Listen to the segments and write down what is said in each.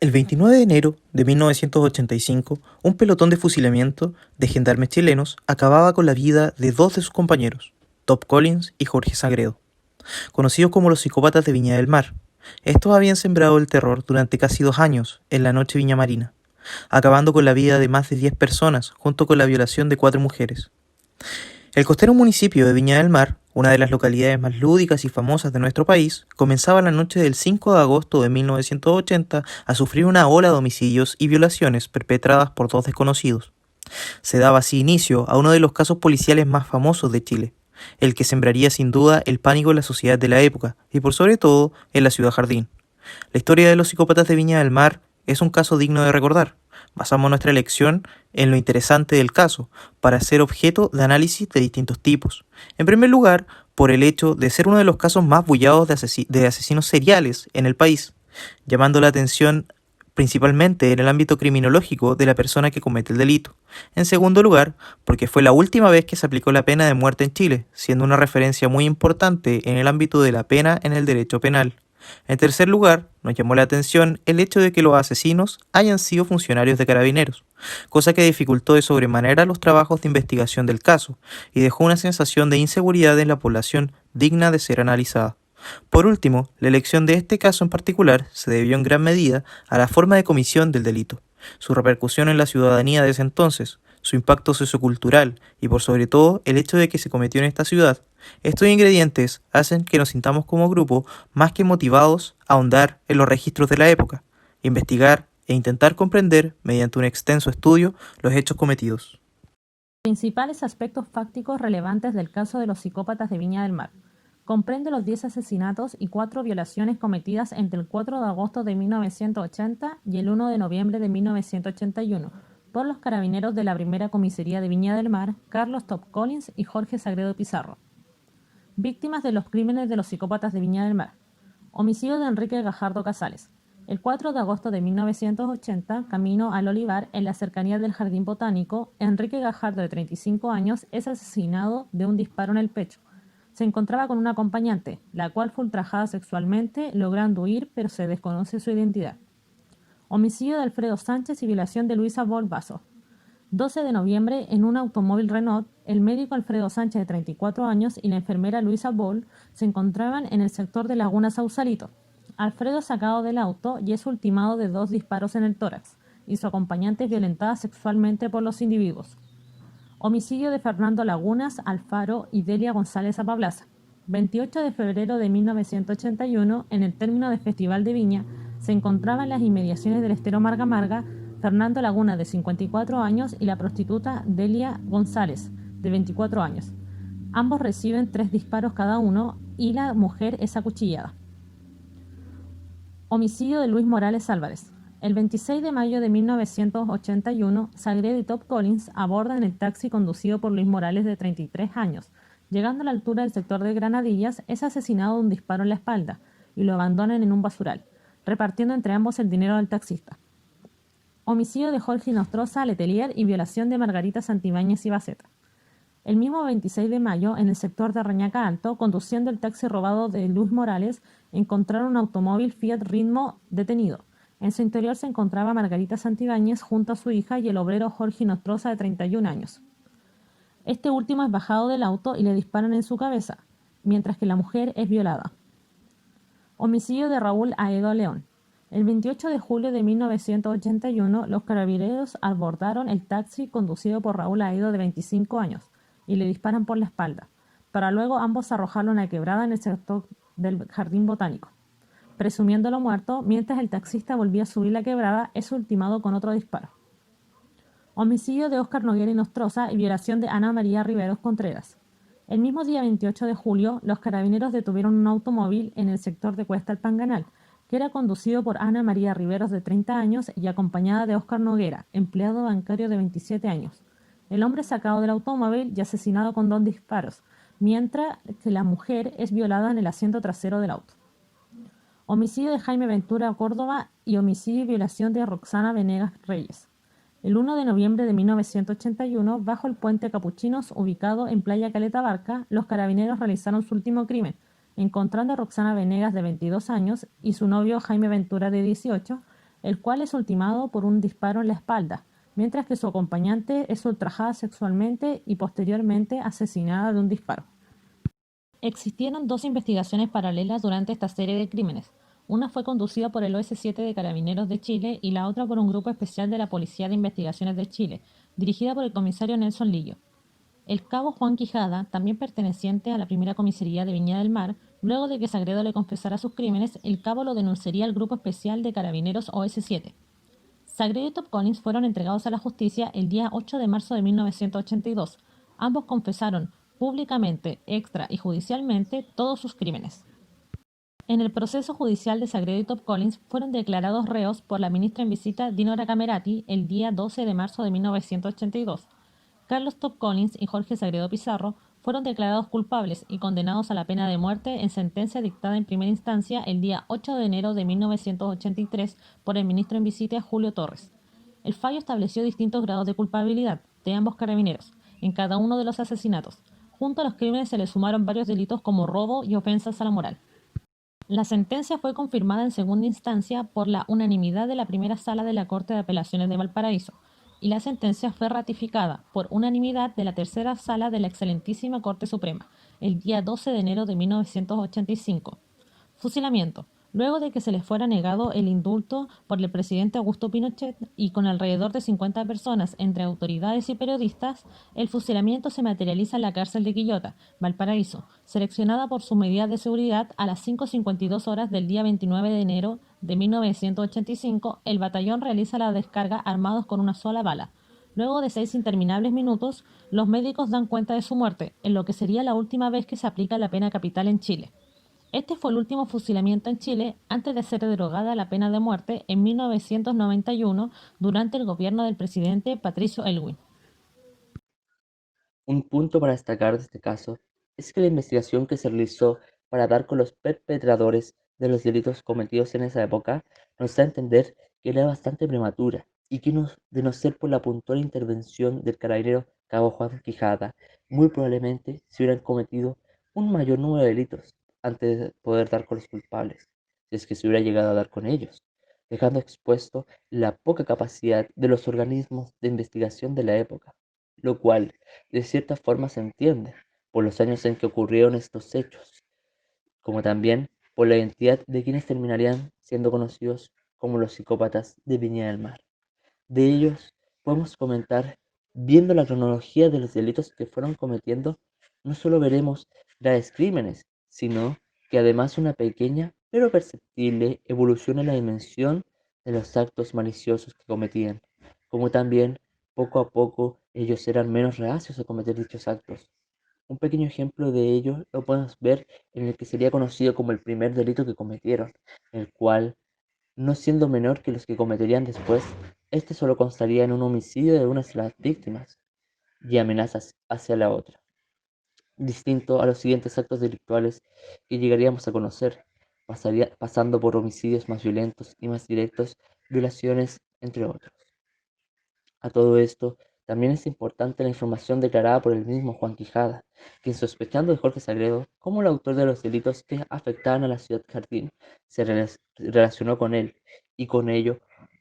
El 29 de enero de 1985, un pelotón de fusilamiento de gendarmes chilenos acababa con la vida de dos de sus compañeros, Top Collins y Jorge Sagredo, conocidos como los psicópatas de Viña del Mar. Estos habían sembrado el terror durante casi 2 años en la noche viñamarina, acabando con la vida de más de 10 personas junto con la violación de 4 mujeres. El costero municipio de Viña del Mar, una de las localidades más lúdicas y famosas de nuestro país, comenzaba la noche del 5 de agosto de 1980 a sufrir una ola de homicidios y violaciones perpetradas por dos desconocidos. Se daba así inicio a uno de los casos policiales más famosos de Chile, el que sembraría sin duda el pánico en la sociedad de la época y por sobre todo en la ciudad Jardín. La historia de los psicópatas de Viña del Mar es un caso digno de recordar. Basamos nuestra elección en lo interesante del caso, para ser objeto de análisis de distintos tipos. En primer lugar, por el hecho de ser uno de los casos más bullados de asesinos seriales en el país, llamando la atención principalmente en el ámbito criminológico de la persona que comete el delito. En segundo lugar, porque fue la última vez que se aplicó la pena de muerte en Chile, siendo una referencia muy importante en el ámbito de la pena en el derecho penal. En tercer lugar, nos llamó la atención el hecho de que los asesinos hayan sido funcionarios de Carabineros, cosa que dificultó de sobremanera los trabajos de investigación del caso y dejó una sensación de inseguridad en la población digna de ser analizada. Por último, la elección de este caso en particular se debió en gran medida a la forma de comisión del delito, su repercusión en la ciudadanía de ese entonces, su impacto sociocultural y por sobre todo el hecho de que se cometió en esta ciudad. Estos ingredientes hacen que nos sintamos como grupo más que motivados a ahondar en los registros de la época, investigar e intentar comprender, mediante un extenso estudio, los hechos cometidos. Principales aspectos fácticos relevantes del caso de los psicópatas de Viña del Mar. Comprende los 10 asesinatos y 4 violaciones cometidas entre el 4 de agosto de 1980 y el 1 de noviembre de 1981 por los carabineros de la primera comisaría de Viña del Mar, Carlos Top Collins y Jorge Sagredo Pizarro. Víctimas de los crímenes de los psicópatas de Viña del Mar. Homicidio de Enrique Gajardo Casales. El 4 de agosto de 1980, camino al Olivar, en la cercanía del Jardín Botánico, Enrique Gajardo, de 35 años, es asesinado de un disparo en el pecho. Se encontraba con una acompañante, la cual fue ultrajada sexualmente, logrando huir, pero se desconoce su identidad. Homicidio de Alfredo Sánchez y violación de Luisa Bolvaso. 12 de noviembre, en un automóvil Renault, el médico Alfredo Sánchez, de 34 años, y la enfermera Luisa Boll se encontraban en el sector de Laguna Sausalito. Alfredo es sacado del auto y es ultimado de 2 disparos en el tórax, y su acompañante es violentada sexualmente por los individuos. Homicidio de Fernando Lagunas Alfaro y Delia González Apablaza. 28 de febrero de 1981, en el término del Festival de Viña, se encontraban en las inmediaciones del estero Marga Marga Fernando Laguna, de 54 años, y la prostituta Delia González, de 24 años. Ambos reciben 3 disparos cada uno y la mujer es acuchillada. Homicidio de Luis Morales Álvarez. El 26 de mayo de 1981, Sagredo y Top Collins abordan el taxi conducido por Luis Morales, de 33 años. Llegando a la altura del sector de Granadillas, es asesinado de un disparo en la espalda y lo abandonan en un basural, repartiendo entre ambos el dinero del taxista. Homicidio de Jorge Nostroza Letelier y violación de Margarita Santibáñez y Baceta. El mismo 26 de mayo, en el sector de Reñaca Alto, conduciendo el taxi robado de Luis Morales, encontraron un automóvil Fiat Ritmo detenido. En su interior se encontraba Margarita Santibáñez junto a su hija y el obrero Jorge Nostroza, de 31 años. Este último es bajado del auto y le disparan en su cabeza, mientras que la mujer es violada. Homicidio de Raúl Aedo León. El 28 de julio de 1981, los carabineros abordaron el taxi conducido por Raúl Aedo, de 25 años, y le disparan por la espalda, para luego ambos arrojarlo a una quebrada en el sector del Jardín Botánico. Presumiéndolo muerto, mientras el taxista volvía a subir la quebrada, es ultimado con otro disparo. Homicidio de Óscar Noguera y Nostroza y violación de Ana María Riveros Contreras. El mismo día 28 de julio, los carabineros detuvieron un automóvil en el sector de Cuesta El Panganal, que era conducido por Ana María Riveros, de 30 años, y acompañada de Óscar Noguera, empleado bancario de 27 años. El hombre es sacado del automóvil y asesinado con 2 disparos, mientras que la mujer es violada en el asiento trasero del auto. Homicidio de Jaime Ventura Córdoba y homicidio y violación de Roxana Venegas Reyes. El 1 de noviembre de 1981, bajo el puente Capuchinos, ubicado en Playa Caleta Barca, los carabineros realizaron su último crimen, encontrando a Roxana Venegas, de 22 años, y su novio Jaime Ventura, de 18, el cual es ultimado por un disparo en la espalda, mientras que su acompañante es ultrajada sexualmente y posteriormente asesinada de un disparo. Existieron dos investigaciones paralelas durante esta serie de crímenes. Una fue conducida por el OS-7 de Carabineros de Chile y la otra por un grupo especial de la Policía de Investigaciones de Chile, dirigida por el comisario Nelson Lillo. El cabo Juan Quijada, también perteneciente a la primera comisaría de Viña del Mar, luego de que Sagredo le confesara sus crímenes, el cabo lo denunciaría al grupo especial de Carabineros OS-7. Sagredo y Top Collins fueron entregados a la justicia el día 8 de marzo de 1982. Ambos confesaron públicamente, extra y judicialmente todos sus crímenes. En el proceso judicial de Sagredo y Top Collins fueron declarados reos por la ministra en visita Dinora Camerati el día 12 de marzo de 1982. Carlos Top Collins y Jorge Sagredo Pizarro fueron declarados culpables y condenados a la pena de muerte en sentencia dictada en primera instancia el día 8 de enero de 1983 por el ministro en visita Julio Torres. El fallo estableció distintos grados de culpabilidad de ambos carabineros en cada uno de los asesinatos. Junto a los crímenes se le sumaron varios delitos como robo y ofensas a la moral. La sentencia fue confirmada en segunda instancia por la unanimidad de la primera sala de la Corte de Apelaciones de Valparaíso y la sentencia fue ratificada por unanimidad de la tercera sala de la Excelentísima Corte Suprema el día 12 de enero de 1985. Fusilamiento. Luego de que se les fuera negado el indulto por el presidente Augusto Pinochet y con alrededor de 50 personas entre autoridades y periodistas, el fusilamiento se materializa en la cárcel de Quillota, Valparaíso, seleccionada por su medida de seguridad a las 5:52 horas del día 29 de enero de 1985. El batallón realiza la descarga armados con una sola bala. Luego de 6 interminables minutos, los médicos dan cuenta de su muerte, en lo que sería la última vez que se aplica la pena capital en Chile. Este fue el último fusilamiento en Chile antes de ser derogada la pena de muerte en 1991 durante el gobierno del presidente Patricio Aylwin. Un punto para destacar de este caso es que la investigación que se realizó para dar con los perpetradores de los delitos cometidos en esa época nos da a entender que era bastante prematura y que de no ser por la puntual intervención del carabinero Cabo Juan Quijada, muy probablemente se hubieran cometido un mayor número de delitos antes de poder dar con los culpables, si es que se hubiera llegado a dar con ellos, dejando expuesto la poca capacidad de los organismos de investigación de la época, lo cual de cierta forma se entiende por los años en que ocurrieron estos hechos, como también por la identidad de quienes terminarían siendo conocidos como los psicópatas de Viña del Mar. De ellos podemos comentar, viendo la cronología de los delitos que fueron cometiendo, no solo veremos graves crímenes, sino que además una pequeña pero perceptible evolución en la dimensión de los actos maliciosos que cometían, como también poco a poco ellos eran menos reacios a cometer dichos actos. Un pequeño ejemplo de ello lo podemos ver en el que sería conocido como el primer delito que cometieron, el cual, no siendo menor que los que cometerían después, este solo constaría en un homicidio de una de las víctimas y amenazas hacia la otra, distinto a los siguientes actos delictuales que llegaríamos a conocer, pasando por homicidios más violentos y más directos, violaciones, entre otros. A todo esto, también es importante la información declarada por el mismo Juan Quijada, quien sospechando de Jorge Sagredo como el autor de los delitos que afectaban a la ciudad Jardín, se relacionó con él y con ello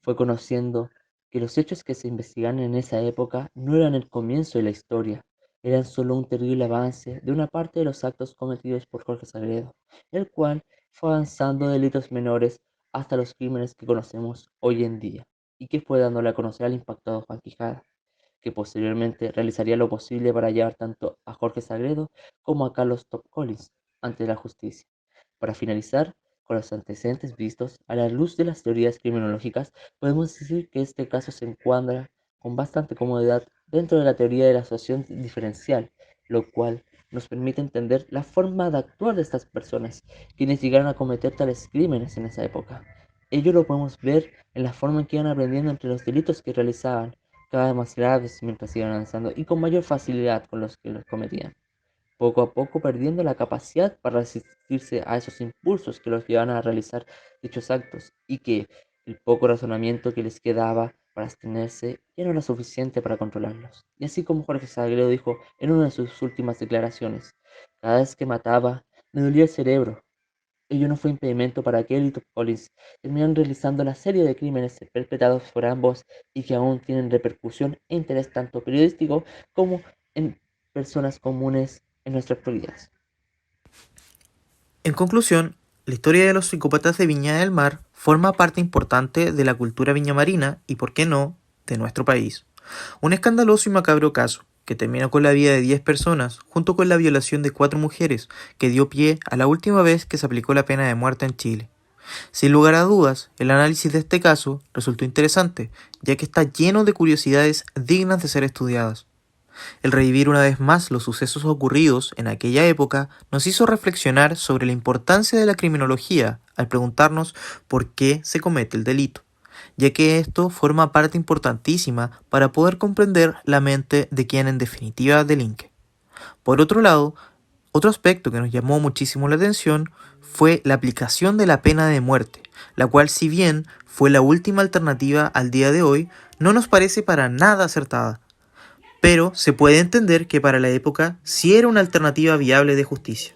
fue conociendo que los hechos que se investigaban en esa época no eran el comienzo de la historia, eran solo un terrible avance de una parte de los actos cometidos por Jorge Sagredo, el cual fue avanzando de delitos menores hasta los crímenes que conocemos hoy en día y que fue dándole a conocer al impactado Juan Quijada, que posteriormente realizaría lo posible para llevar tanto a Jorge Sagredo como a Carlos Top Collins ante la justicia. Para finalizar, con los antecedentes vistos, a la luz de las teorías criminológicas, podemos decir que este caso se encuadra con bastante comodidad dentro de la teoría de la asociación diferencial, lo cual nos permite entender la forma de actuar de estas personas, quienes llegaron a cometer tales crímenes en esa época. Ello lo podemos ver en la forma en que iban aprendiendo entre los delitos que realizaban, cada vez más graves mientras iban avanzando y con mayor facilidad con los que los cometían, poco a poco perdiendo la capacidad para resistirse a esos impulsos que los llevaban a realizar dichos actos y que el poco razonamiento que les quedaba para abstenerse ya no era suficiente para controlarlos. Y así como Jorge Sagredo dijo en una de sus últimas declaraciones, cada vez que mataba me dolía el cerebro, ello no fue impedimento para que él y Top Collins terminaran realizando la serie de crímenes perpetrados por ambos y que aún tienen repercusión e interés tanto periodístico como en personas comunes en nuestra actualidad. En conclusión, la historia de los psicópatas de Viña del Mar forma parte importante de la cultura viñamarina y, por qué no, de nuestro país. Un escandaloso y macabro caso que terminó con la vida de 10 personas, junto con la violación de 4 mujeres, que dio pie a la última vez que se aplicó la pena de muerte en Chile. Sin lugar a dudas, el análisis de este caso resultó interesante, ya que está lleno de curiosidades dignas de ser estudiadas. El revivir una vez más los sucesos ocurridos en aquella época nos hizo reflexionar sobre la importancia de la criminología al preguntarnos por qué se comete el delito, ya que esto forma parte importantísima para poder comprender la mente de quien en definitiva delinque. Por otro lado, otro aspecto que nos llamó muchísimo la atención fue la aplicación de la pena de muerte, la cual, si bien fue la última alternativa al día de hoy, no nos parece para nada acertada, pero se puede entender que para la época sí era una alternativa viable de justicia.